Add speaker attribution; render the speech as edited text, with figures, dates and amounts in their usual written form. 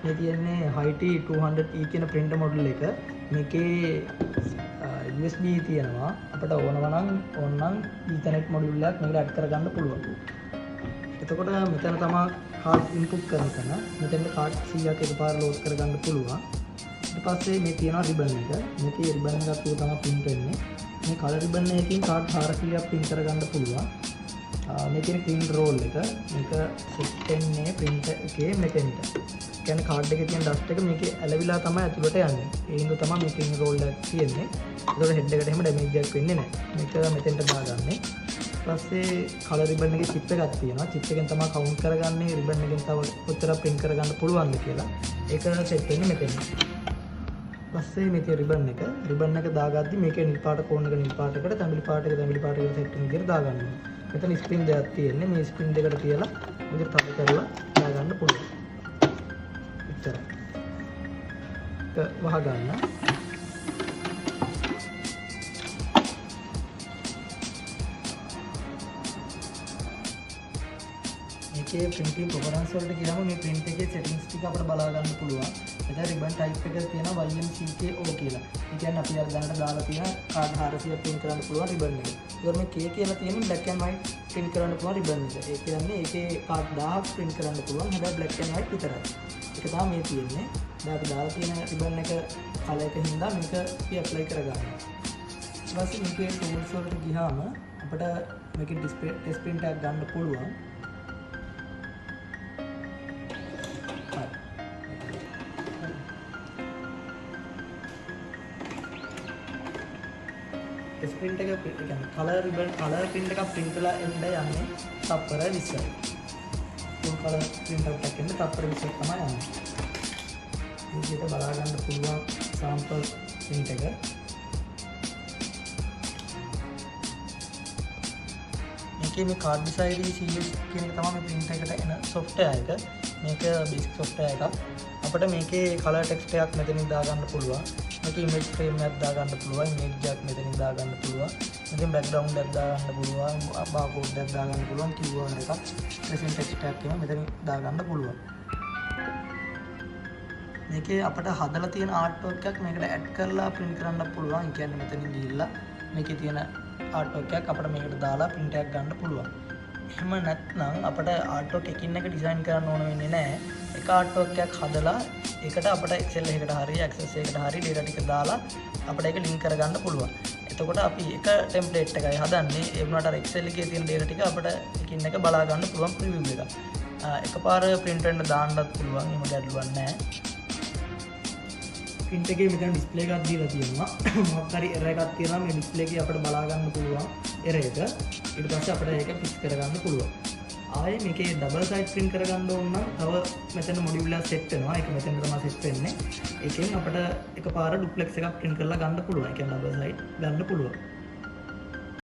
Speaker 1: මේ තියෙන්නේ HiT 200E කියන printer model එක. මේකේ USB තියෙනවා. අපිට ඕනනම් Ethernet module එකක් මේකට add කරගන්න පුළුවන්. එතකොට මෙතන තමයි card input කරන තැන. මෙතෙන්ද card 100ක් එකපාර load කරගන්න පුළුවන්. ඊට පස්සේ මේ තියෙනවා ribbon එක. මේකේ ribbon එකක් තුල තමයි print වෙන්නේ. මේ color ribbon එකකින් card 400ක් print කරගන්න පුළුවන්. මේ තියෙන print roll එක. මේක set වෙන්නේ printer එකේ මෙතෙන්ට. කියන්නේ card එකේ තියෙන dust එක මේකේ ඇලවිලා තමයි ඇතුළට යන්නේ. ඒ හින්දා තමයි මේ print roll එක තියෙන්නේ. ඒතකොට head එකට එහෙම damage එකක් වෙන්නේ නැහැ. මේක මෙතෙන්ට දාගන්නේ. ඊපස්සේ color ribbon එකේ chip එකක් තියෙනවා. chip එකෙන් තමයි count කරගන්නේ ribbon එකෙන් තව කොච්චර print කරගන්න පුළුවන්ද කියලා. ඒක set වෙන්නේ මෙතෙන්. ඊපස්සේ මේ තියෙන ribbon එක දාගද්දි මේකේ නිල් පාට කෝන් එක නිල් පාටකට තැඹිලි පාට එක තැඹිලි පාටකට set වෙන විදිහට දාගන්න ඕනේ. මෙතන spin දෙකක් තියෙන්නේ. මේ spin දෙකට තියලා මේක තද කරලා දාගන්න පුළුවන්. එච්චරයි. ඒක වහ ගන්න. මේකේ printing preference වලට ගියාම මේ print එකේ settings ටික අපිට බලා ගන්න පුළුවන්. එතන ribbon type එක තියෙනවා YMCKO කියලා. ඒ කියන්නේ අපි අර දැනට දාලා තියෙන card 400ක් print කරන්න පුළුවන් ribbon එක. ඒකට මේ K කියලා තියෙන්නේ black and white print කරන්න පුළුවන් ribbon එක. ඒ කියන්නේ ඒකේ card 1000ක් print කරන්න පුළුවන්. හැබැයි black and white විතරයි. ඒක තමයි මේ තියෙන්නේ. දැන් අපි දාලා තියෙන ribbon එක color එක හින්දා මේක අපි apply කරගන්නවා. ඊට පස්සේ මේකේ tools වලට ගියාම අපිට මේකේ display test print එකක් ගන්න පුළුවන්. print එක කියන්නේ color print එකක් print වෙලා එන්න යන්නේ තප්පර 20යි. full color print එකක් එන්න තප්පර 20ක් තමයි යන්නේ. මේක බලා ගන්න පුළුවන් sample print එක. මේකේ මේ card design CS කියන එක තමයි මේ print එකට එන software එක. මේක basic software එකක්. අපිට මේකේ color text එකක් මෙතනින් දාගන්න පුළුවන්. මේක image frame එකක් දාගන්න පුළුවන්, image එකක් මෙතනින් දාගන්න පුළුවන්. මෙතෙන් background එකක් දාගන්න පුළුවන්, barcode එකක් දාගන්න පුළුවන්, QR එකක්, present text එකක් එහෙම මෙතනින් දාගන්න පුළුවන්. මේකේ අපිට හදලා තියෙන artwork එකක් මේකට add කරලා print කරන්න පුළුවන්. ඒ කියන්නේ මෙතනින් ගිහිල්ලා මේකේ තියෙන artwork එකක් අපිට මේකට දාලා print එකක් ගන්න පුළුවන්. එහෙම නැත්නම් අපිට artwork එකින් එක design කරන්න ඕන වෙන්නේ නැහැ. එක artwork එකක් හදලා ඒකට අපිට Excel එකකට හරි Access එකකට හරි data ටික දාලා අපිට ඒක link කරගන්න පුළුවන්. එතකොට අපි එක template එකයි හදන්නේ. ඒ වුණාට අර Excel එකේ තියෙන data ටික අපිට එකින් එක බලා ගන්න පුළුවන් preview එක. එකපාර print වෙන්න දාන්නත් පුළුවන්. එහෙම ගැටලුවක් නැහැ. print එකේ මෙතන display එකක් දීලා තියෙනවා. මොකක් හරි error එකක් තියෙනවා මේ display එකේ අපිට බලා ගන්න පුළුවන් error එක. ඊට පස්සේ අපිට ඒක fix කරගන්න පුළුවන්. ආයේ මේකේ double side print කරගන්න ඕන නම් තව මෙතන module එක set වෙනවා. ඒක මෙතන තමයි set වෙන්නේ. ඒකෙන් අපිට එකපාර duplex එකක් print කරලා ගන්න පුළුවන්. ඒ කියන්නේ double side ගන්න පුළුවන්.